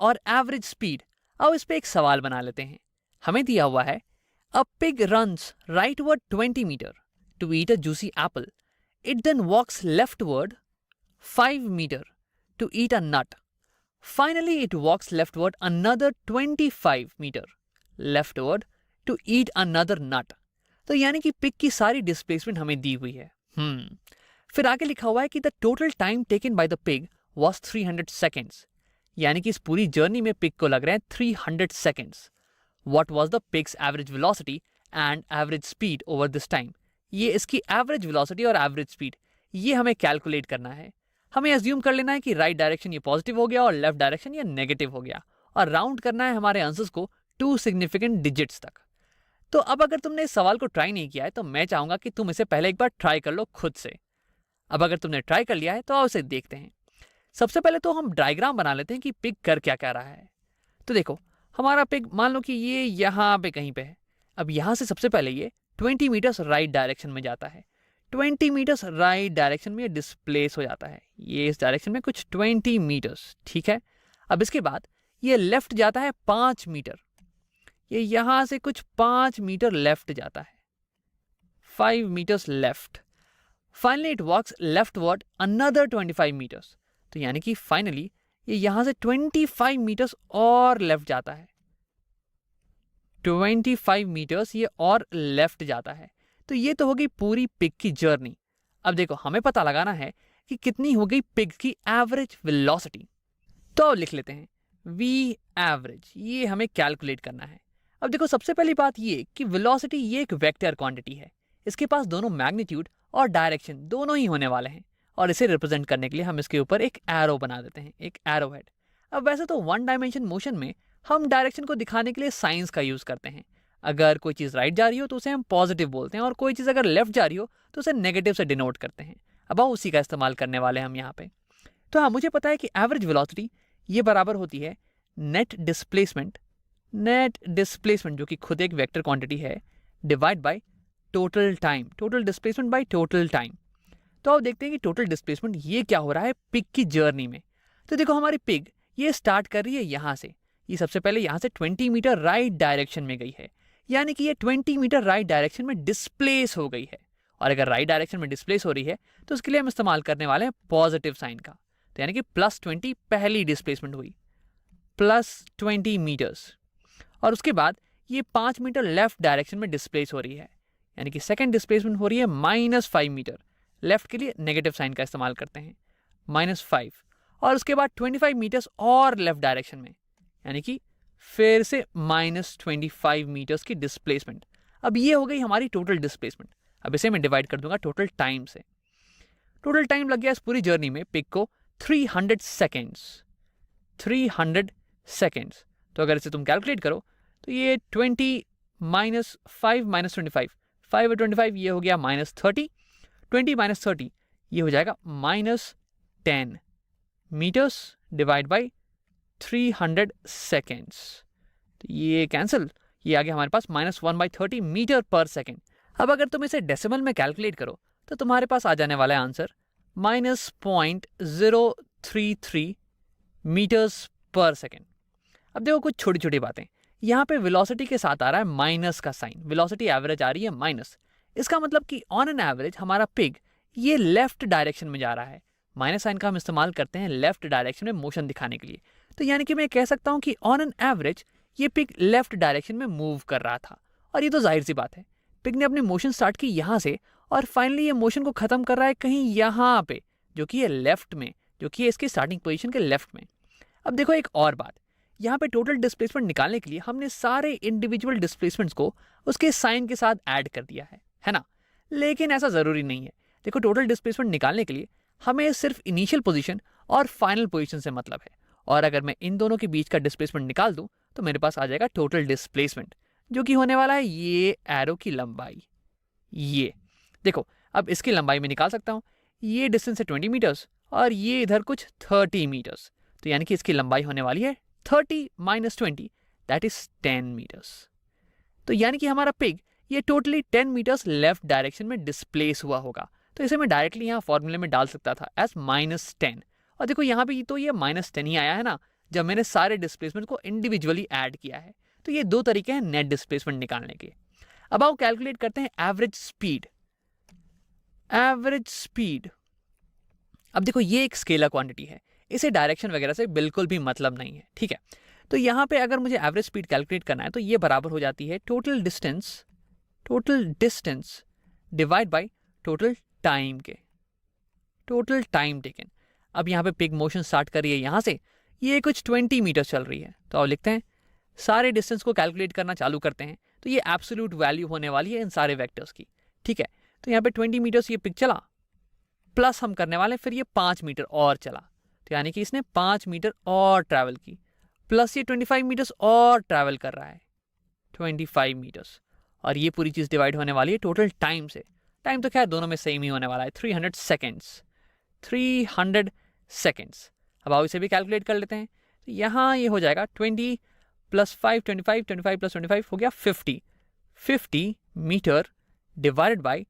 और average speed. अब इस पे एक सवाल बना लेते हैं। हमें दिया हुआ है a pig runs rightward 20 metre to eat a juicy apple. It then walks leftward 5 metre to eat a nut. Finally, it walks leftward another 25 meter leftward to eat another nut. तो यानी कि पिग की सारी displacement हमें दी हुई है। फिर आगे लिखा हुआ है कि the total time taken by the pig was 300 seconds. यानी कि इस पूरी जर्नी में पिग को लग रहे हैं 300 seconds. What was the pigs average velocity and average speed over this time. ये इसकी एवरेज वेलोसिटी और एवरेज स्पीड ये हमें कैलकुलेट करना है। हमें एज्यूम कर लेना है कि राइट डायरेक्शन ये पॉजिटिव हो गया और लेफ्ट डायरेक्शन ये नेगेटिव हो गया, और राउंड करना है हमारे आंसर्स को 2 सिग्निफिकेंट डिजिट्स तक। तो अब अगर तुमने इस सवाल को ट्राई नहीं किया है तो मैं चाहूंगा कि तुम इसे पहले एक बार ट्राई कर लो खुद से। अब अगर तुमने ट्राई कर लिया है तो आओ इसे देखते हैं। सबसे पहले तो हम डायग्राम बना लेते हैं कि पिग कर क्या क्या रहा है। तो देखो, हमारा पिग मान लो कि ये यहाँ पे कहीं पे है। अब यहाँ से सबसे पहले ये 20 मीटर्स राइट डायरेक्शन में जाता है। 20 मीटर्स राइट डायरेक्शन में डिस्प्लेस हो जाता है, ये इस डायरेक्शन में कुछ 20 मीटर्स, ठीक है। अब इसके बाद ये लेफ्ट जाता है 5 मीटर, ये यहां से कुछ 5 मीटर लेफ्ट जाता है, 5 metres left. Finally it walks leftward another 25 metres. तो यानी कि फाइनली ये यहां से 25 मीटर्स और लेफ्ट जाता है, 25 मीटर्स ये और लेफ्ट जाता है। तो ये तो हो गई पूरी पिग की जर्नी। अब देखो, हमें पता लगाना है कि कितनी हो गई पिग की एवरेज वेलोसिटी। तो अब लिख लेते हैं वी एवरेज, ये हमें कैलकुलेट करना है। अब देखो, सबसे पहली बात ये कि वेलोसिटी ये एक वेक्टर क्वांटिटी है, इसके पास दोनों मैग्नीट्यूड और डायरेक्शन दोनों ही होने वाले हैं, और इसे रिप्रेजेंट करने के लिए हम इसके ऊपर एक एरो बना देते हैं, एक एरो हेड। अब वैसे तो वन डायमेंशन मोशन में हम डायरेक्शन को दिखाने के लिए साइंस का यूज करते हैं। अगर कोई चीज़ राइट जा रही हो तो उसे हम पॉजिटिव बोलते हैं, और कोई चीज़ अगर लेफ्ट जा रही हो तो उसे नेगेटिव से डिनोट करते हैं। अब आओ उसी का इस्तेमाल करने वाले हैं हम यहाँ पे। तो हाँ, मुझे पता है कि एवरेज वेलोसिटी ये बराबर होती है नेट डिस्प्लेसमेंट जो कि खुद एक वेक्टर क्वांटिटी है, divide by total time, total displacement by total time. तो अब देखते हैं कि टोटल डिस्प्लेसमेंट ये क्या हो रहा है पिग की जर्नी में। तो देखो, हमारी पिग ये स्टार्ट कर रही है यहाँ से, ये सबसे पहले यहाँ से 20 मीटर राइट डायरेक्शन में गई है, यानी कि ये 20 मीटर राइट डायरेक्शन में डिस्प्लेस हो गई है। और अगर राइट डायरेक्शन में डिस्प्लेस हो रही है तो उसके लिए हम इस्तेमाल करने वाले हैं पॉजिटिव साइन का। तो यानी कि +20 पहली डिस्प्लेसमेंट हुई, +20 मीटर्स। और उसके बाद ये 5 मीटर लेफ्ट डायरेक्शन में डिस्प्लेस हो रही है, यानी कि सेकेंड डिस्प्लेसमेंट हो रही है -5 मीटर। लेफ्ट के लिए नेगेटिव साइन का इस्तेमाल करते हैं, -5। और उसके बाद 25 मीटर्स और लेफ्ट डायरेक्शन में, यानी कि फिर से -25 मीटर्स की डिस्प्लेसमेंट। अब ये हो गई हमारी टोटल डिस्प्लेसमेंट। अब इसे मैं डिवाइड कर दूंगा टोटल टाइम से। टोटल टाइम लग गया इस पूरी जर्नी में पिग को 300 सेकेंड्स, 300 सेकेंड्स। तो अगर इसे तुम कैलकुलेट करो तो ये 20 -5 -25, 5 और 25 ये हो गया -30, 20 -30 ये हो जाएगा -10 मीटर्स डिवाइड बाई 300 सेकेंड्स। तो ये कैंसिल, ये आ गया हमारे पास -1/30 मीटर पर सेकेंड। अब अगर तुम इसे डेसिमल में कैलकुलेट करो तो तुम्हारे पास आ जाने वाला है आंसर -0.033 मीटर्स पर सेकेंड। अब देखो, कुछ छोटी छोटी बातें, यहाँ पे वेलोसिटी के साथ आ रहा है माइनस का साइन, वेलोसिटी एवरेज आ रही है माइनस। इसका मतलब कि ऑन एन एवरेज हमारा पिग ये लेफ्ट डायरेक्शन में जा रहा है। माइनस साइन का हम इस्तेमाल करते हैं लेफ्ट डायरेक्शन में मोशन दिखाने के लिए। तो यानी कि मैं कह सकता हूँ कि ऑन एन एवरेज ये पिग लेफ्ट डायरेक्शन में मूव कर रहा था। और ये तो जाहिर सी बात है, पिग ने अपनी मोशन स्टार्ट की यहाँ से और फाइनली ये मोशन को खत्म कर रहा है कहीं यहाँ पे, जो कि ये लेफ्ट में, जो कि इसकी स्टार्टिंग पोजीशन के लेफ्ट में। अब देखो, एक और बात, यहाँ पे टोटल डिस्प्लेसमेंट निकालने के लिए हमने सारे इंडिविजुअल डिस्प्लेसमेंट्स को उसके साइन के साथ ऐड कर दिया है ना। लेकिन ऐसा ज़रूरी नहीं है। देखो, टोटल डिस्प्लेसमेंट निकालने के लिए हमें सिर्फ इनिशियल पोजीशन और फाइनल पोजीशन से मतलब है, और अगर मैं इन दोनों के बीच का डिस्प्लेसमेंट निकाल दूं तो मेरे पास आ जाएगा टोटल डिस्प्लेसमेंट, जो कि होने वाला है ये एरो की लंबाई। ये देखो, अब इसकी लंबाई में निकाल सकता हूँ, ये डिस्टेंस है 20 मीटर्स और ये इधर कुछ 30 मीटर्स। तो यानी कि इसकी लंबाई होने वाली है 30 - 20, दैट इज 10 मीटर्स। तो यानी कि हमारा पिग ये टोटली 10 मीटर्स लेफ्ट डायरेक्शन में डिस्प्लेस हुआ होगा। तो इसे मैं डायरेक्टली यहाँ फॉर्मूले में डाल सकता था एज -10। और देखो, यहाँ पे तो ये -10 ही आया है ना, जब मैंने सारे डिस्प्लेसमेंट को इंडिविजुअली ऐड किया है। तो ये दो तरीके हैं नेट डिस्प्लेसमेंट निकालने के। अब आओ कैलकुलेट करते हैं एवरेज स्पीड। एवरेज स्पीड, अब देखो ये एक स्केलर क्वांटिटी है, इसे डायरेक्शन वगैरह से बिल्कुल भी मतलब नहीं है, ठीक है। तो यहाँ पे अगर मुझे एवरेज स्पीड कैलकुलेट करना है तो ये बराबर हो जाती है total distance divide by total time के, टोटल टाइम टेकन। अब यहाँ पे पिग मोशन स्टार्ट कर रही है यहाँ से, ये कुछ 20 मीटर चल रही है। तो अब लिखते हैं, सारे डिस्टेंस को कैलकुलेट करना चालू करते हैं। तो ये एब्सोल्यूट वैल्यू होने वाली है इन सारे वेक्टर्स की, ठीक है। तो यहाँ पे 20 मीटर्स ये पिग चला, प्लस हम करने वाले फिर ये 5 मीटर और चला, तो यानी कि इसने 5 मीटर और ट्रैवल की, प्लस ये 25 मीटर्स और ट्रैवल कर रहा है, 25 मीटर्स। और ये पूरी चीज़ डिवाइड होने वाली है टोटल टाइम से। टाइम तो खैर दोनों में सेम ही होने वाला है, 300 सेकेंड्स, 300 सेकेंड्स। अब आओ इसे भी कैलकुलेट कर लेते हैं। तो यहाँ ये हो जाएगा 20 + 5 25, 25 + 25 हो गया 50 metre divided by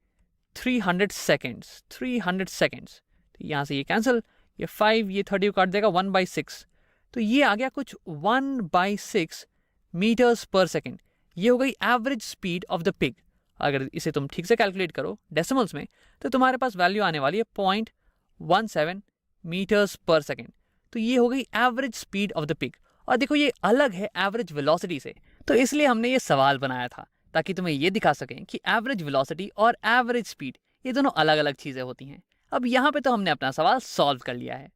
300 seconds, 300 seconds. तो यहाँ से ये कैंसिल, ये 5 ये 30 काट देगा, 1/6। तो ये आ गया कुछ 1/6 मीटर्स पर सेकेंड। ये हो गई average speed of the pig. अगर इसे तुम ठीक से कैलकुलेट करो डेसिमल्स में तो तुम्हारे पास वैल्यू आने वाली है 0.17 मीटर्स पर सेकेंड। तो ये हो गई average speed of the pig. और देखो ये अलग है एवरेज वेलोसिटी से, तो इसलिए हमने ये सवाल बनाया था ताकि तुम्हें ये दिखा सकें कि एवरेज वेलोसिटी और एवरेज स्पीड ये दोनों अलग अलग चीज़ें होती हैं। अब यहाँ पे तो हमने अपना सवाल सॉल्व कर लिया है।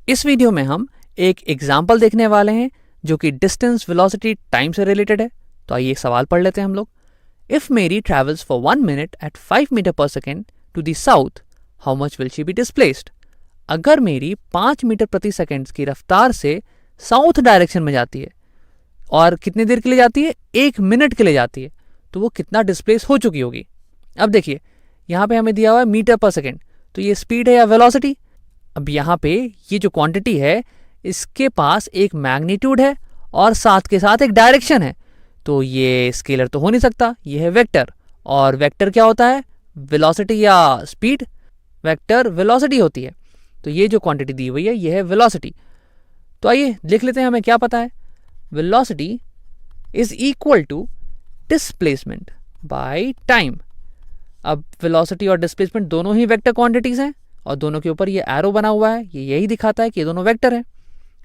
इस वीडियो में हम एक एग्जाम्पल देखने वाले हैं जो कि डिस्टेंस वेलोसिटी टाइम से रिलेटेड है। तो आइए सवाल पढ़ लेते हैं हम लोग। If Mary travels for 1 minute at 5 metre per second to the south, how much will she be displaced? अगर मेरी 5 मीटर प्रति सेकेंड की रफ्तार से साउथ डायरेक्शन में जाती है और कितनी देर के लिए जाती है, 1 मिनट के लिए जाती है, तो वो कितना डिस्प्लेस हो चुकी होगी? अब देखिए यहाँ पे हमें दिया हुआ है मीटर पर सेकेंड, तो ये स्पीड है या वेलोसिटी? अब यहाँ पे ये जो क्वांटिटी है इसके पास एक मैग्नीट्यूड है और साथ के साथ एक डायरेक्शन है, तो ये स्केलर तो हो नहीं सकता, ये है वेक्टर। और वेक्टर क्या होता है, वेलोसिटी या स्पीड? वेक्टर वेलोसिटी होती है। तो ये जो क्वांटिटी दी हुई है ये है वेलोसिटी। तो आइए लिख लेते हैं, हमें क्या पता है, velocity is equal to displacement by time. अब वेलोसिटी और डिस्प्लेसमेंट दोनों ही वेक्टर क्वांटिटीज हैं और दोनों के ऊपर ये एरो बना हुआ है, ये यही दिखाता है कि ये दोनों वेक्टर हैं।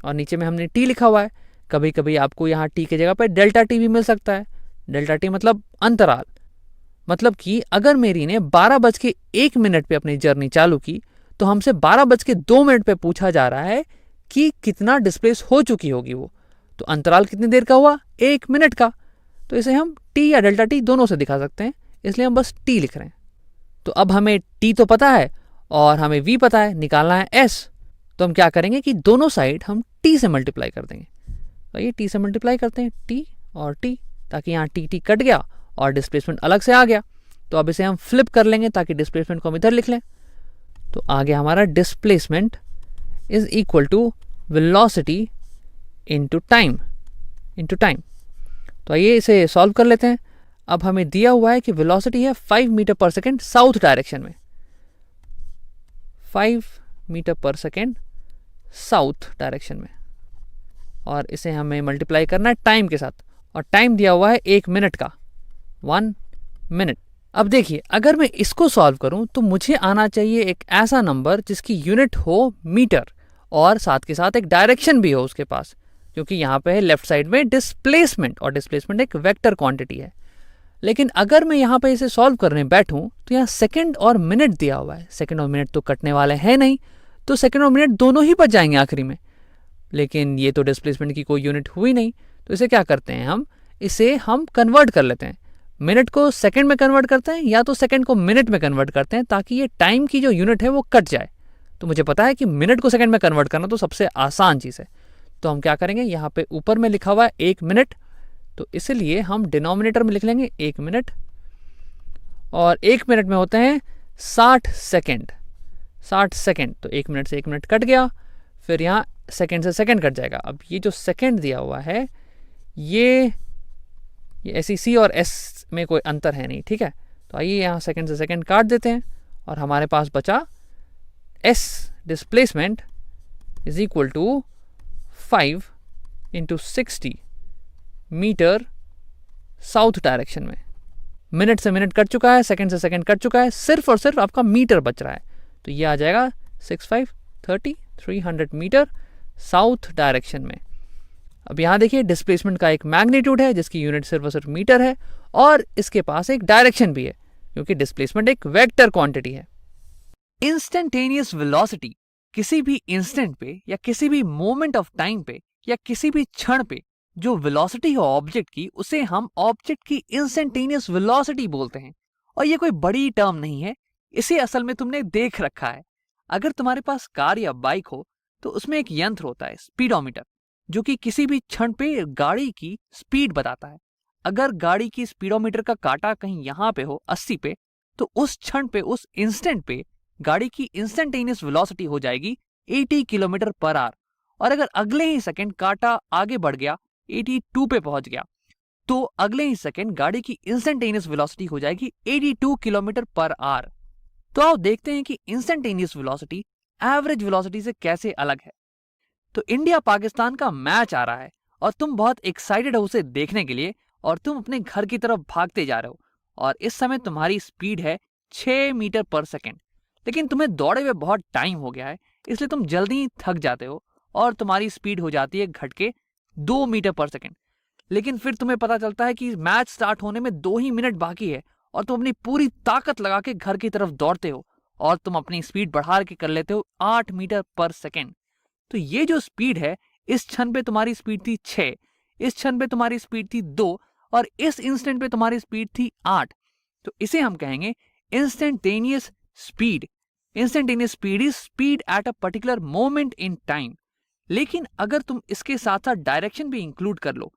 और नीचे में हमने टी लिखा हुआ है। कभी कभी आपको यहाँ टी की जगह पर डेल्टा टी भी मिल सकता है। डेल्टा टी मतलब अंतराल, मतलब कि अगर मेरी ने 12:01 पे अपनी जर्नी चालू की तो हमसे 12:02 पे पूछा जा रहा है कि कितना डिस्प्लेस हो चुकी होगी वो। तो अंतराल कितनी देर का हुआ, 1 मिनट का। तो इसे हम टी या डेल्टा टी दोनों से दिखा सकते हैं, इसलिए हम बस टी लिख रहे हैं। तो अब हमें टी तो पता है और हमें वी पता है, निकालना है एस। तो हम क्या करेंगे कि दोनों साइड हम टी से मल्टीप्लाई कर देंगे। तो ये टी से मल्टीप्लाई करते हैं, टी और टी, ताकि यहाँ टी टी कट गया और डिस्प्लेसमेंट अलग से आ गया। तो अब इसे हम फ्लिप कर लेंगे ताकि डिस्प्लेसमेंट को हम इधर लिख लें। तो आ गया हमारा displacement is equal to velocity into time, into time. तो आइए इसे सॉल्व कर लेते हैं। अब हमें दिया हुआ है कि वेलोसिटी है 5 metre per second south direction में, 5 metre per second south direction में, और इसे हमें मल्टीप्लाई करना है टाइम के साथ, और टाइम दिया हुआ है 1 मिनट का, 1 मिनट। अब देखिए अगर मैं इसको सॉल्व करूं तो मुझे आना चाहिए एक ऐसा नंबर जिसकी यूनिट हो मीटर और साथ के साथ एक डायरेक्शन भी हो उसके पास, क्योंकि यहाँ पे है लेफ्ट साइड में डिस्प्लेसमेंट, और डिस्प्लेसमेंट एक वेक्टर क्वांटिटी है। लेकिन अगर मैं यहाँ पे इसे सॉल्व करने बैठूं तो यहाँ सेकंड और मिनट दिया हुआ है। सेकंड और मिनट तो कटने वाले हैं नहीं, तो सेकंड और मिनट दोनों ही बच जाएंगे आखिरी में। लेकिन ये तो डिस्प्लेसमेंट की कोई यूनिट हुई नहीं, तो इसे क्या करते हैं, हम इसे कन्वर्ट कर लेते हैं। मिनट को सेकंड में कन्वर्ट करते हैं या तो सेकंड को मिनट में कन्वर्ट करते हैं, ताकि ये टाइम की जो यूनिट है वो कट जाए। तो मुझे पता है कि मिनट को सेकंड में कन्वर्ट करना तो सबसे आसान चीज़ है। तो हम क्या करेंगे, यहाँ पे ऊपर में लिखा हुआ है 1 मिनट, तो इसलिए हम डिनोमिनेटर में लिख लेंगे 1 मिनट, और 1 मिनट में होते हैं 60 सेकेंड, 60 सेकेंड। तो 1 मिनट से 1 मिनट कट गया, फिर यहाँ सेकेंड से सेकेंड कट जाएगा। अब ये जो सेकेंड दिया हुआ है ये ऐसी सी और एस में कोई अंतर है नहीं, ठीक है। तो आइए यहाँ सेकेंड से सेकेंड काट देते हैं और हमारे पास बचा S displacement is equal to 5 into 60 metre south direction में। मिनट से मिनट कट चुका है, सेकंड से सेकंड कट चुका है, सिर्फ और सिर्फ आपका मीटर बच रहा है। तो ये आ जाएगा 300 मीटर साउथ डायरेक्शन में। अब यहाँ देखिए डिस्प्लेसमेंट का एक मैग्नीट्यूड है जिसकी यूनिट सिर्फ और सिर्फ मीटर है, और इसके पास एक डायरेक्शन भी है क्योंकि डिस्प्लेसमेंट एक वेक्टर क्वांटिटी है। इंस्टेंटेनियस वेलोसिटी किसी भी इंस्टेंट पे या किसी भी मोमेंट ऑफ टाइम पे या किसी भी क्षण पे जो वेलोसिटी हो ऑब्जेक्ट की, उसे हम ऑब्जेक्ट की इंस्टेंटेनियस वेलोसिटी बोलते हैं। और ये कोई बड़ी टर्म नहीं है, इसे असल में तुमने देख रखा है। अगर तुम्हारे पास कार या बाइक हो तो उसमें एक यंत्र होता है स्पीडोमीटर, जो कि किसी भी क्षण पे गाड़ी की स्पीड बताता है। अगर गाड़ी की स्पीडोमीटर का कांटा कहीं यहाँ पे हो 80 पे, तो उस क्षण पे, उस इंस्टेंट पे गाड़ी की इंस्टेंटेनियस वेलोसिटी हो जाएगी 80 किलोमीटर पर आवर। और अगर अगले ही सेकंड कांटा आगे बढ़ गया, 82 पे पहुंच गया, तो अगले ही सेकंड गाड़ी की इंस्टेंटेनियस वेलोसिटी हो जाएगी 82 किलोमीटर पर आवर। तो आओ देखते हैं कि इंस्टेंटेनियस वेलोसिटी एवरेज वेलोसिटी से कैसे अलग है। तो इंडिया पाकिस्तान का मैच आ रहा है और तुम बहुत एक्साइटेड हो उसे देखने के लिए, और तुम अपने घर की तरफ भागते जा रहे हो, और इस समय तुम्हारी स्पीड है 6 मीटर पर सेकंड। लेकिन तुम्हें दौड़े हुए बहुत टाइम हो गया है, इसलिए तुम जल्दी ही थक जाते हो और तुम्हारी स्पीड हो जाती है घट के 2 मीटर पर सेकंड। लेकिन फिर तुम्हें पता चलता है कि मैच स्टार्ट होने में 2 ही मिनट बाकी है, और तुम अपनी पूरी ताकत लगा के घर की तरफ दौड़ते हो, और तुम अपनी स्पीड बढ़ा के कर लेते हो 8 मीटर पर सेकंड। तो ये जो स्पीड है, इस क्षण पे तुम्हारी स्पीड थी 6, इस क्षण पे तुम्हारी स्पीड थी 2, और इस इंस्टेंट पे तुम्हारी स्पीड थी 8। तो इसे हम कहेंगे instantaneous speed. Instantaneous speed is speed at a particular moment in time. लेकिन अगर तुम इसके साथ साथ डायरेक्शन भी इंक्लूड कर लो,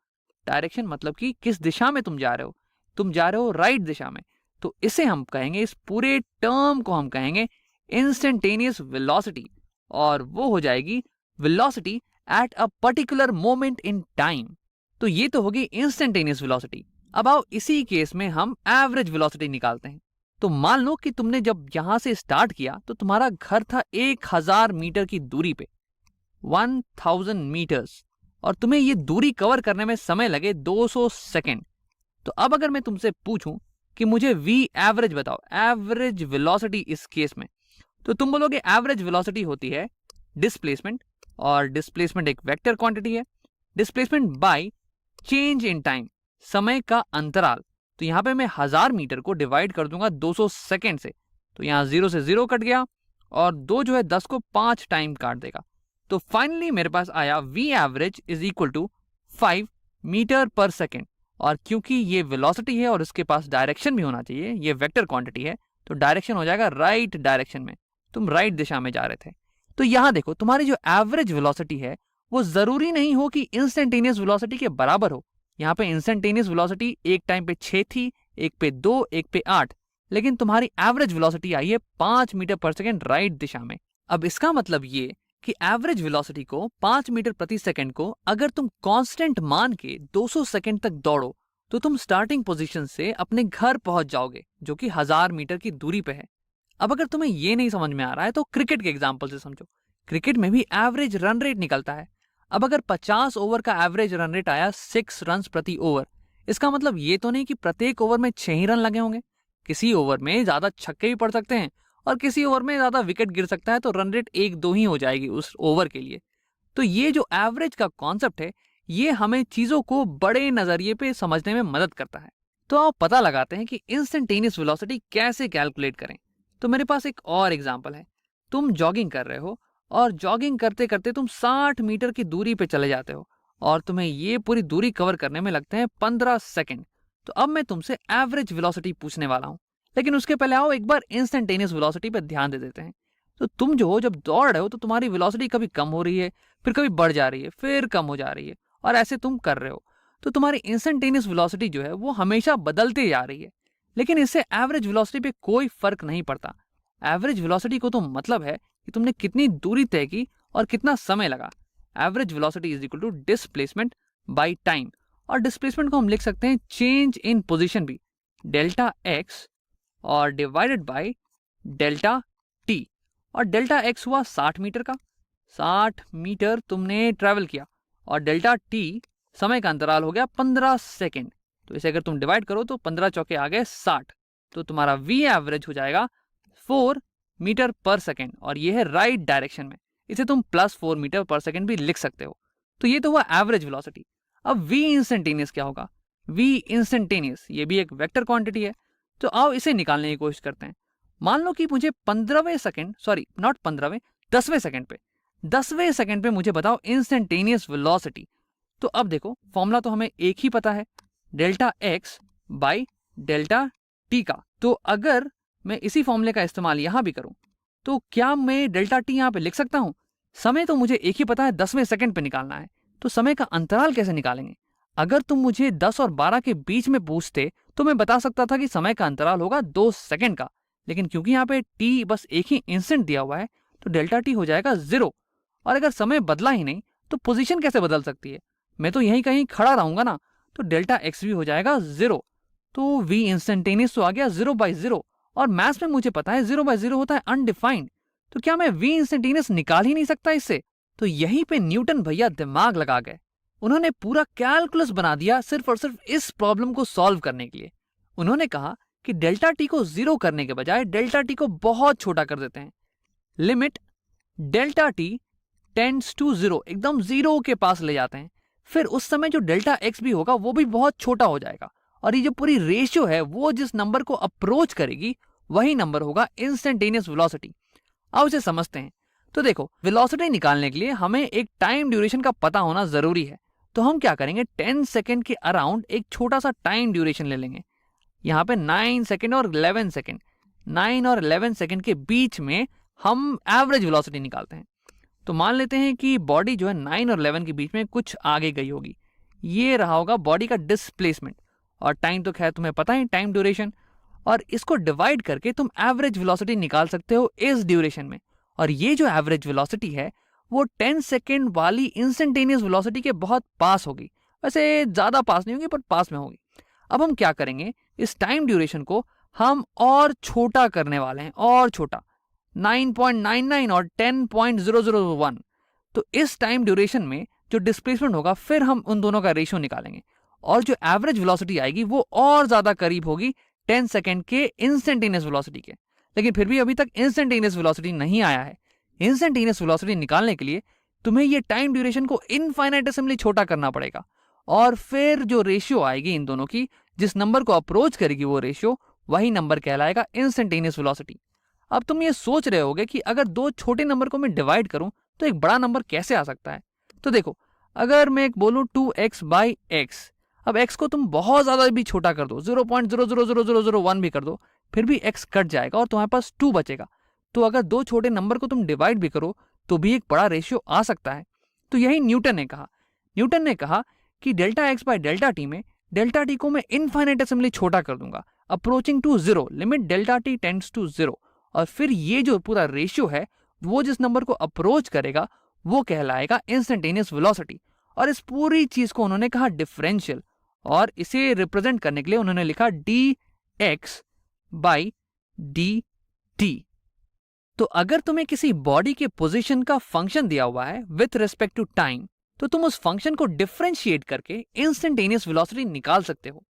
डायरेक्शन मतलब कि किस दिशा में तुम जा रहे हो, तुम जा रहे हो राइट दिशा में, तो इसे हम कहेंगे, इस पूरे टर्म को हम कहेंगे इंस्टेंटेनियस वेलोसिटी, और वो हो जाएगी velocity at a particular moment in time. तो ये तो होगी इंस्टेंटेनियस वेलोसिटी। अब आओ इसी केस में हम एवरेज वेलोसिटी निकालते हैं। तो मान लो कि तुमने जब यहां से स्टार्ट किया तो तुम्हारा घर था 1000 मीटर की दूरी पे, 1000 मीटर्स, और तुम्हें ये दूरी कवर करने में समय लगे 200 सेकेंड। तो अब अगर मैं तुमसे पूछूं कि मुझे वी एवरेज बताओ, एवरेज वेलोसिटी इस केस में, तो तुम बोलोगे एवरेज वेलोसिटी होती है डिस्प्लेसमेंट, और डिस्प्लेसमेंट एक वेक्टर क्वांटिटी है। Displacement by change in time, समय का अंतराल। तो यहां पे मैं 1000 मीटर को डिवाइड कर दूंगा 200 सेकेंड से, तो यहां 0 से 0 कट गया, और 2 जो है 10 को 5 टाइम काट देगा। तो फाइनली मेरे पास आया V average is equal to 5 metre per second. और क्योंकि ये वेलोसिटी है और इसके पास डायरेक्शन भी होना चाहिए, ये वेक्टर क्वांटिटी है, तो डायरेक्शन हो जाएगा राइट डायरेक्शन में, तुम राइट दिशा में जा रहे थे। तो यहां देखो तुम्हारी जो एवरेज वेलोसिटी है वो जरूरी नहीं हो कि इंस्टेंटेनियस वेलोसिटी के बराबर हो। यहाँ पे इंस्टेंटेनियस वेलोसिटी एक टाइम पे 6 थी, एक पे 2, एक पे 8, लेकिन तुम्हारी एवरेज वेलोसिटी आई है 5 मीटर पर सेकेंड राइट दिशा में। अब इसका मतलब ये कि एवरेज वेलोसिटी को 5 मीटर प्रति सेकंड को अगर तुम कांस्टेंट मान के 200 सेकंड तक दौड़ो, तो तुम स्टार्टिंग पोजीशन से अपने घर पहुंच जाओगे, जो कि 1000 मीटर की दूरी पे है। अब अगर तुम्हें ये नहीं समझ में आ रहा है तो क्रिकेट के एग्जांपल से समझो। क्रिकेट में भी एवरेज रन रेट निकलता है। अब अगर 50 ओवर का एवरेज रन रेट आया 6 रन प्रति ओवर, इसका मतलब ये तो नहीं कि प्रत्येक ओवर में 6 ही रन लगे होंगे। किसी ओवर में ज्यादा छक्के भी पड़ सकते हैं और किसी ओवर में ज्यादा विकेट गिर सकता है, तो रन रेट 1-2 ही हो जाएगी उस ओवर के लिए। तो ये जो एवरेज का कॉन्सेप्ट है, ये हमें चीजों को बड़े नजरिए पे समझने में मदद करता है। तो आप पता लगाते हैं कि इंस्टेंटेनियस वेलोसिटी कैसे कैलकुलेट करें। तो मेरे पास एक और एग्जांपल है। तुम जॉगिंग कर रहे हो और जॉगिंग करते करते तुम 60 मीटर की दूरी पे चले जाते हो, और तुम्हें ये पूरी दूरी कवर करने में लगते हैं 15 सेकंड। तो अब मैं तुमसे एवरेज वेलोसिटी पूछने वाला हूँ, लेकिन उसके पहले आओ एक बार इंस्टेंटेनियस वेलोसिटी पे ध्यान दे देते हैं। तो तुम जो हो, जब दौड़ रहे हो तो तुम्हारी वेलोसिटी कभी कम हो रही है, फिर कभी बढ़ जा रही है, फिर कम हो जा रही है, और ऐसे तुम कर रहे हो। तो तुम्हारी इंस्टेंटेनियस वेलोसिटी जो है वो हमेशा बदलते जा रही है, लेकिन इससे एवरेज वेलोसिटी पे कोई फर्क नहीं पड़ता। एवरेज वेलोसिटी को तो मतलब है कि तुमने कितनी दूरी तय की और कितना समय लगा। Average velocity is equal to displacement by time, और डिस्प्लेसमेंट को हम लिख सकते हैं चेंज इन पोजीशन भी, डेल्टा एक्स, और डिवाइडेड बाय डेल्टा टी। और डेल्टा एक्स हुआ 60 मीटर का, 60 मीटर तुमने ट्रेवल किया, और डेल्टा टी समय का अंतराल हो गया 15 सेकेंड। तो इसे अगर तुम डिवाइड करो तो 15 चौके आ गए 60। तो तुम्हारा वी एवरेज हो जाएगा 4 मीटर पर सेकेंड, और ये है राइट डायरेक्शन में। इसे तुम +4 मीटर पर सेकेंड भी लिख सकते हो। तो ये तो हुआ एवरेज वेलोसिटी। अब वी इंस्टेंटेनियस क्या होगा? वी इंस्टेंटेनियस ये भी एक वेक्टर क्वांटिटी है, तो आओ इसे निकालने की कोशिश करते हैं। मान लो कि मुझे 15वें सेकेंड, सॉरी नॉट 15वें, 10वें सेकेंड पे मुझे बताओ इंस्टेंटेनियस वेलोसिटी। तो अब देखो फॉर्मूला तो हमें एक ही पता है, delta X by delta T का। तो अगर मैं इसी फॉर्मूले का इस्तेमाल यहां भी करूं तो क्या मैं डेल्टा टी यहां पे लिख सकता हूं? समय तो मुझे एक ही पता है, 10वें सेकंड पे निकालना है, तो समय का अंतराल कैसे निकालेंगे? अगर तुम मुझे 10 और 12 के बीच में पूछते तो मैं बता सकता था कि समय का अंतराल होगा 2 सेकंड का, लेकिन क्योंकि यहाँ पे टी बस एक ही इंस्टेंट दिया हुआ है तो डेल्टा टी हो जाएगा 0। और अगर समय बदला ही नहीं तो पोजीशन कैसे बदल सकती है? मैं तो यहीं कहीं खड़ा रहूंगा ना, तो डेल्टा एक्स भी हो जाएगा 0। तो वी इंस्टेंटेनियस तो आ गया 0/0, और मैथ्स में मुझे पता है 0/0 होता है अनडिफाइंड। तो क्या मैं वी इंस्टेंटेनियस निकाल ही नहीं सकता इससे? तो यहीं पे न्यूटन भैया दिमाग लगा गए। उन्होंने पूरा कैलकुलस बना दिया सिर्फ और सिर्फ इस प्रॉब्लम को सॉल्व करने के लिए। उन्होंने कहा कि डेल्टा टी को 0 करने के बजाय डेल्टा टी को बहुत छोटा कर देते हैं। Limit delta T tends to 0, एकदम 0 के पास ले जाते हैं। फिर उस समय जो डेल्टा एक्स भी होगा वो भी बहुत छोटा हो जाएगा, और ये जो पूरी रेशियो है वो जिस नंबर को अप्रोच करेगी वही नंबर होगा इंस्टेंटेनियस वेलोसिटी। आओ इसे समझते हैं। तो देखो वेलोसिटी निकालने के लिए हमें एक टाइम ड्यूरेशन का पता होना जरूरी है। तो हम क्या करेंगे, 10 सेकेंड के अराउंड एक छोटा सा टाइम ड्यूरेशन ले लेंगे। यहाँ पे 9 सेकेंड और 11 सेकेंड, 9 और 11 सेकेंड के बीच में हम एवरेज वेलोसिटी निकालते हैं। तो मान लेते हैं कि बॉडी जो है 9 और 11 के बीच में कुछ आगे गई होगी। ये रहा होगा बॉडी का डिस्प्लेसमेंट, और टाइम तो खैर तुम्हें पता है, टाइम ड्यूरेशन। और इसको डिवाइड करके तुम एवरेज वेलोसिटी निकाल सकते हो इस ड्यूरेशन में। और ये जो एवरेज वेलोसिटी है वो 10 सेकेंड वाली इंस्टेंटेनियस वेलोसिटी के बहुत पास होगी। वैसे ज्यादा पास नहीं होगी पर पास में होगी। अब हम क्या करेंगे, इस टाइम ड्यूरेशन को हम और छोटा करने वाले हैं, और छोटा 9.99 और 10.001। तो इस टाइम ड्यूरेशन में जो डिस्प्लेसमेंट होगा फिर हम उन दोनों का रेशियो निकालेंगे, और जो एवरेज वेलोसिटी आएगी वो और ज्यादा करीब होगी 10 सेकेंड के इंस्टेंटेनियस वेलोसिटी के। लेकिन फिर भी अभी तक इंस्टेंटेनियस वेलोसिटी नहीं आया है। इंस्टेंटेनियस वेलोसिटी निकालने के लिए तुम्हें ये टाइम ड्यूरेशन को इनफाइनाइटेसिमली छोटा करना पड़ेगा, और फिर जो रेशियो आएगी इन दोनों की, जिस नंबर को अप्रोच करेगी वो रेशियो, वही नंबर कहलाएगा इंस्टेंटेनियस वेलोसिटी। अब तुम ये सोच रहे होगे कि अगर दो छोटे नंबर को मैं डिवाइड करूं तो एक बड़ा नंबर कैसे आ सकता है? तो देखो, अगर मैं एक बोलूं 2x/x, अब x को तुम बहुत ज्यादा भी छोटा कर दो, 0.000001 भी कर दो, फिर भी x कट जाएगा और तुम्हारे पास 2 बचेगा। तो अगर दो छोटे नंबर को तुम डिवाइड भी करो तो भी एक बड़ा रेशियो आ सकता है। तो यही न्यूटन ने कहा कि delta X by delta T में डेल्टा टी को मैं इनफाइनाइटेसिमली छोटा कर दूंगा, approaching to 0, limit delta T tends to 0। और फिर ये जो पूरा रेशियो है वो जिस नंबर को अप्रोच करेगा वो कहलाएगा इंस्टेंटेनियस वेलोसिटी। और इस पूरी चीज को उन्होंने कहा डिफरेंशियल, और इसे रिप्रेजेंट करने के लिए उन्होंने लिखा dx बाई dt। तो अगर तुम्हें किसी बॉडी के पोजीशन का फंक्शन दिया हुआ है विथ रिस्पेक्ट टू टाइम, तो तुम उस फंक्शन को डिफरेंशिएट करके इंस्टेंटेनियस वेलोसिटी निकाल सकते हो।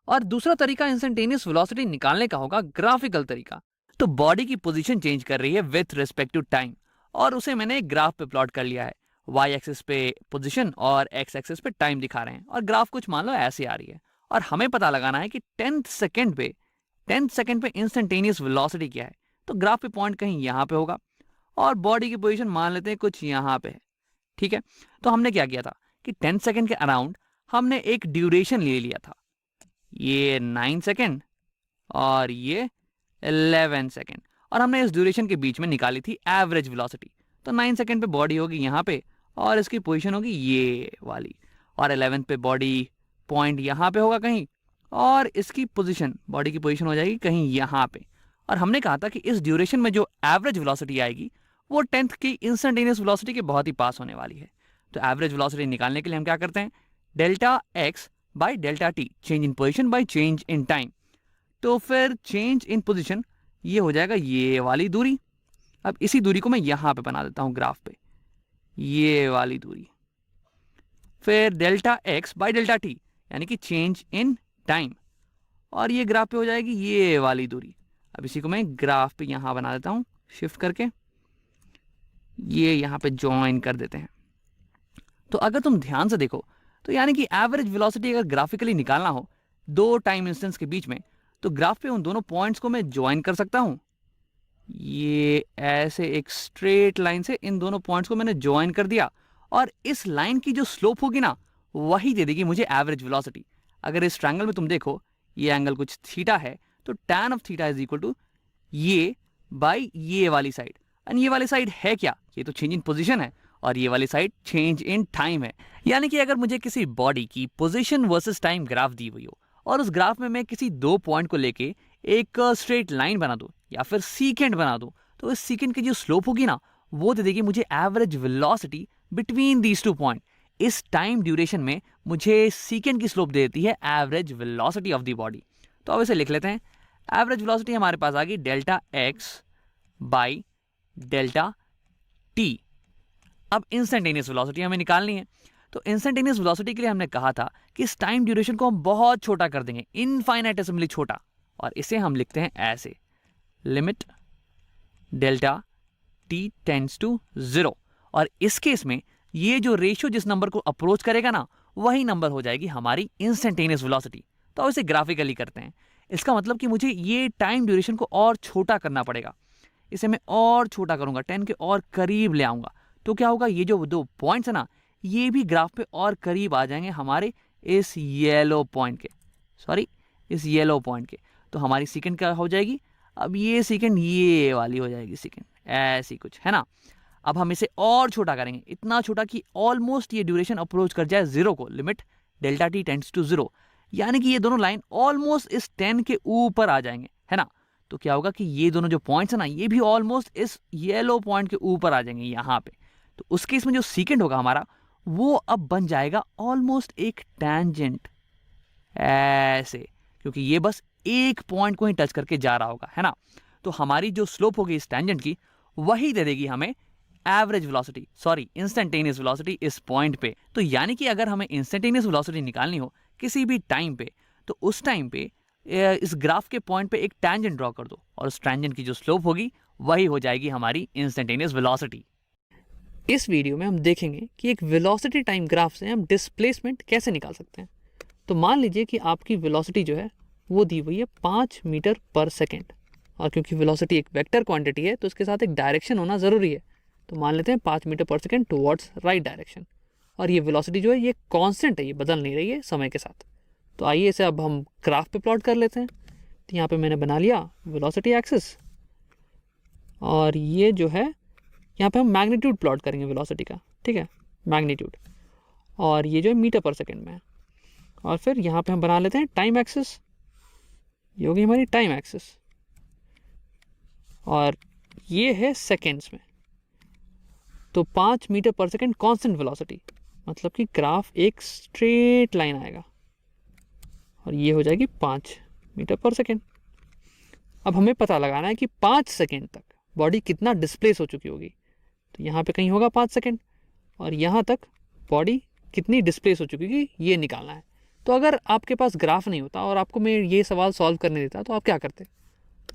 और दूसरा तरीका इंस्टेंटेनियस वेलोसिटी निकालने का होगा ग्राफिकल तरीका। तो बॉडी की पोजीशन चेंज कर रही है विथ रिस्पेक्ट टू टाइम, और उसे मैंने एक ग्राफ पे प्लॉट कर लिया है। वाई एक्सिस पे पोजीशन और एक्स एक्सिस पे टाइम दिखा रहे हैं, और ग्राफ कुछ मान लो ऐसे आ रही है। और हमें पता लगाना है कि 10th सेकेंड पे इंस्टेंटेनियस वेलोसिटी क्या है। तो ग्राफ पे पॉइंट कहीं यहाँ पे होगा, और बॉडी की पोजीशन मान लेते हैं कुछ यहाँ पे है। ठीक है, तो हमने क्या किया था कि 10 सेकेंड के अराउंड हमने एक ड्यूरेशन ले लिया था, ये 9 सेकेंड और ये 11 सेकेंड, और हमने इस ड्यूरेशन के बीच में निकाली थी एवरेज वेलोसिटी। तो 9 सेकेंड पे बॉडी होगी यहाँ पे, और इसकी पोजीशन होगी ये वाली, और 11 पे बॉडी पॉइंट यहाँ पे होगा कहीं, और इसकी पोजीशन, बॉडी की पोजीशन हो जाएगी कहीं यहाँ पे। और हमने कहा था कि इस ड्यूरेशन में जो एवरेज वेलोसिटी आएगी वो 10th की इंस्टेंटेनियस वेलोसिटी के बहुत ही पास होने वाली है। तो एवरेज वेलोसिटी निकालने के लिए हम क्या करते हैं, delta X by delta T, change in position by change in time. तो फिर चेंज इन पोजिशन ये हो जाएगा ये वाली दूरी। अब इसी दूरी को मैं यहाँ पे बना देता हूँ ग्राफ पे, ये वाली दूरी। फिर delta X by delta T यानी कि चेंज इन टाइम, और ये ग्राफ पे हो जाएगी ये वाली दूरी। अब इसी को मैं ग्राफ पे यहाँ बना देता हूँ शिफ्ट करके, ये यहाँ पे ज्वाइन कर देते हैं। तो अगर तुम ध्यान से देखो तो यानी कि एवरेज वेलोसिटी अगर ग्राफिकली निकालना हो दो टाइम इंस्टेंस के बीच में, तो ग्राफ पे उन दोनों पॉइंट्स को मैं ज्वाइन कर सकता हूँ। ये ऐसे एक स्ट्रेट लाइन से इन दोनों पॉइंट्स को मैंने ज्वाइन कर दिया, और इस लाइन की जो स्लोप होगी ना वही दे देगी मुझे एवरेज वेलोसिटी। अगर इस ट्रायंगल में तुम देखो ये एंगल कुछ थीटा है, तो tan of theta is equal to ये बाई ये वाली साइड। एंड ये वाली साइड है क्या? ये तो चेंज इन पोजीशन है, और ये वाली साइड चेंज इन टाइम है। यानी कि अगर मुझे किसी बॉडी की पोजीशन वर्सेस टाइम ग्राफ दी हुई हो और उस ग्राफ में मैं किसी दो पॉइंट को लेके एक स्ट्रेट लाइन बना दूं या फिर सीकेंड बना दूं, तो इस सीकेंड की जो स्लोप होगी ना वो दे देगी मुझे average velocity between these two point. इस टाइम ड्यूरेशन में मुझे सीकेंड की स्लोप दे देती है average velocity of the body. तो अब इसे लिख लेते हैं। एवरेज वेलोसिटी हमारे पास आ गई delta X by delta T. अब इंस्टेंटेनियस वेलोसिटी हमें निकालनी है। तो इंस्टेंटेनियस वेलोसिटी के लिए हमने कहा था कि इस टाइम ड्यूरेशन को हम बहुत छोटा कर देंगे, इनफाइनाइटेसिमली छोटा, और इसे हम लिखते हैं ऐसे, limit delta T tends to 0। और इस केस में ये जो रेशियो जिस नंबर को अप्रोच करेगा ना वही नंबर हो जाएगी हमारी इंस्टेंटेनियस वेलोसिटी। तो अब इसे ग्राफिकली करते हैं। इसका मतलब कि मुझे ये टाइम ड्यूरेशन को और छोटा करना पड़ेगा। इसे मैं और छोटा करूंगा, 10 के और करीब ले आऊंगा, तो क्या होगा, ये जो दो पॉइंट्स है ना ये भी ग्राफ पे और करीब आ जाएंगे हमारे इस येलो पॉइंट के, इस येलो पॉइंट के। तो हमारी सेकंड क्या हो जाएगी, अब ये सेकंड ये वाली हो जाएगी सेकंड, ऐसी कुछ है ना। अब हम इसे और छोटा करेंगे, इतना छोटा कि ऑलमोस्ट ये ड्यूरेशन अप्रोच कर जाए 0 को, limit delta T tends to 0, यानी कि ये दोनों लाइन ऑलमोस्ट इस 10 के ऊपर आ जाएंगे, है ना। तो क्या होगा कि ये दोनों जो पॉइंट्स है ना ये भी ऑलमोस्ट इस येलो पॉइंट के ऊपर आ जाएंगे यहाँ पे। तो उस केस में जो सेकंड होगा हमारा वो अब बन जाएगा ऑलमोस्ट एक टैंजेंट, ऐसे, क्योंकि ये बस एक पॉइंट को ही टच करके जा रहा होगा, है ना। तो हमारी जो स्लोप होगी इस टैंजेंट की वही दे देगी हमें एवरेज वेलोसिटी, इंस्टेंटेनियस वेलोसिटी इस पॉइंट पे। तो यानी कि अगर हमें इंस्टेंटेनियस वेलोसिटी निकालनी हो किसी भी टाइम पे, तो उस टाइम पे इस ग्राफ के पॉइंट पे एक टैंजेंट ड्रॉ कर दो, और उस टैंजेंट की जो स्लोप होगी वही हो जाएगी हमारी इंस्टेंटेनियस वेलोसिटी। इस वीडियो में हम देखेंगे कि एक वेलोसिटी टाइम ग्राफ से हम डिस्प्लेसमेंट कैसे निकाल सकते हैं। तो मान लीजिए कि आपकी वेलोसिटी जो है वो दी हुई है 5 मीटर पर सेकेंड, और क्योंकि वेलोसिटी एक वेक्टर क्वांटिटी है तो उसके साथ एक डायरेक्शन होना ज़रूरी है। तो मान लेते हैं 5 metre per second towards right direction, और ये वेलोसिटी जो है ये कांस्टेंट है, ये बदल नहीं रही है समय के साथ। तो आइए इसे अब हम ग्राफ पे प्लॉट कर लेते हैं। तो यहाँ पे मैंने बना लिया वेलोसिटी एक्सिस, और ये जो है यहाँ पे हम मैग्नीट्यूड प्लॉट करेंगे वेलोसिटी का, ठीक है, मैग्नीट्यूड, और ये जो है मीटर पर सेकेंड में है। और फिर यहाँ पे हम बना लेते हैं टाइम एक्सिस, ये होगी हमारी टाइम एक्सिस, और ये है सेकेंड्स में। तो 5 metre per second constant velocity, मतलब कि ग्राफ एक स्ट्रेट लाइन आएगा, और ये हो जाएगी 5 मीटर पर सेकेंड। अब हमें पता लगाना है कि 5 सेकेंड तक बॉडी कितना डिस्प्लेस हो चुकी होगी। तो यहाँ पे कहीं होगा 5 सेकेंड, और यहाँ तक बॉडी कितनी डिस्प्लेस हो चुकी होगी ये निकालना है। तो अगर आपके पास ग्राफ नहीं होता और आपको मैं ये सवाल सॉल्व करने देता तो आप क्या करते?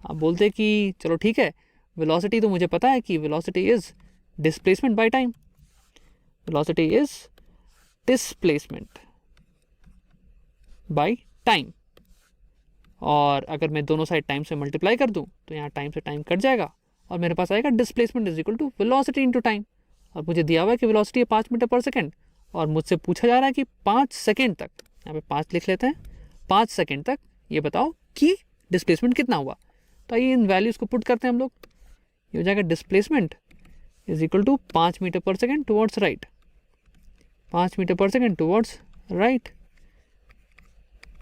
आप बोलते कि चलो ठीक है, वेलोसिटी तो मुझे पता है कि velocity is displacement by time, velocity is displacement by time, और अगर मैं दोनों साइड टाइम से मल्टीप्लाई कर दूं तो यहाँ टाइम से टाइम कट जाएगा और मेरे पास आएगा displacement is equal to velocity into time. और मुझे दिया हुआ है कि वेलोसिटी है 5 मीटर पर सेकेंड, और मुझसे पूछा जा रहा है कि 5 सेकेंड तक, यहाँ पे 5 लिख लेते हैं, 5 सेकेंड तक ये बताओ कि डिस्प्लेसमेंट कितना हुआ। तो आइए इन वैल्यूज़ को पुट करते हैं हम लोग। ये हो जाएगा displacement is equal to 5 metre per second towards right, 5 metre per second towards right,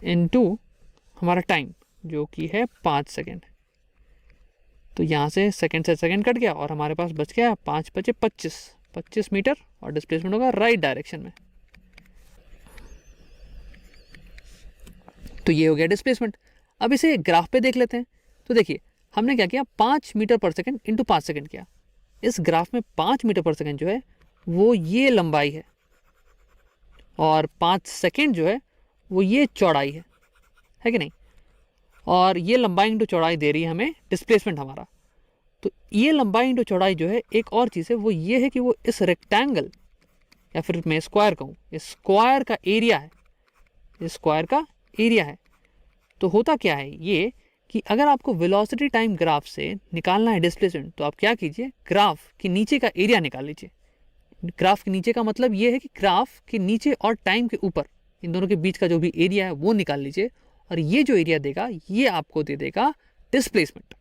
into हमारा टाइम जो कि है 5 सेकेंड। तो यहाँ से सेकेंड कट गया और हमारे पास बच गया 5 बचे 25 मीटर, और डिस्प्लेसमेंट होगा राइट डायरेक्शन में। तो ये हो गया डिस्प्लेसमेंट। अब इसे ग्राफ पे देख लेते हैं। तो देखिए हमने क्या किया, 5 metre per second into 5 second किया। इस ग्राफ में 5 मीटर पर सेकेंड जो है वो ये लंबाई है, और 5 सेकेंड जो है वो ये चौड़ाई है कि नहीं, और ये लंबाई इंटू चौड़ाई दे रही है हमें डिस्प्लेसमेंट हमारा। तो ये लंबाई इंटू चौड़ाई जो है, एक और चीज़ है वो ये है कि वो इस रेक्टेंगल या फिर मैं स्क्वायर कहूँ, इस स्क्वायर का एरिया है, इस स्क्वायर का एरिया है। तो होता क्या है ये कि अगर आपको वेलोसिटी टाइम ग्राफ से निकालना है डिस्प्लेसमेंट, तो आप क्या कीजिए, ग्राफ के नीचे का एरिया निकाल लीजिए। ग्राफ के नीचे का मतलब ये है कि ग्राफ के नीचे और टाइम के ऊपर, इन दोनों के बीच का जो भी एरिया है वो निकाल लीजिए, और ये जो एरिया देगा ये आपको दे देगा डिस्प्लेसमेंट।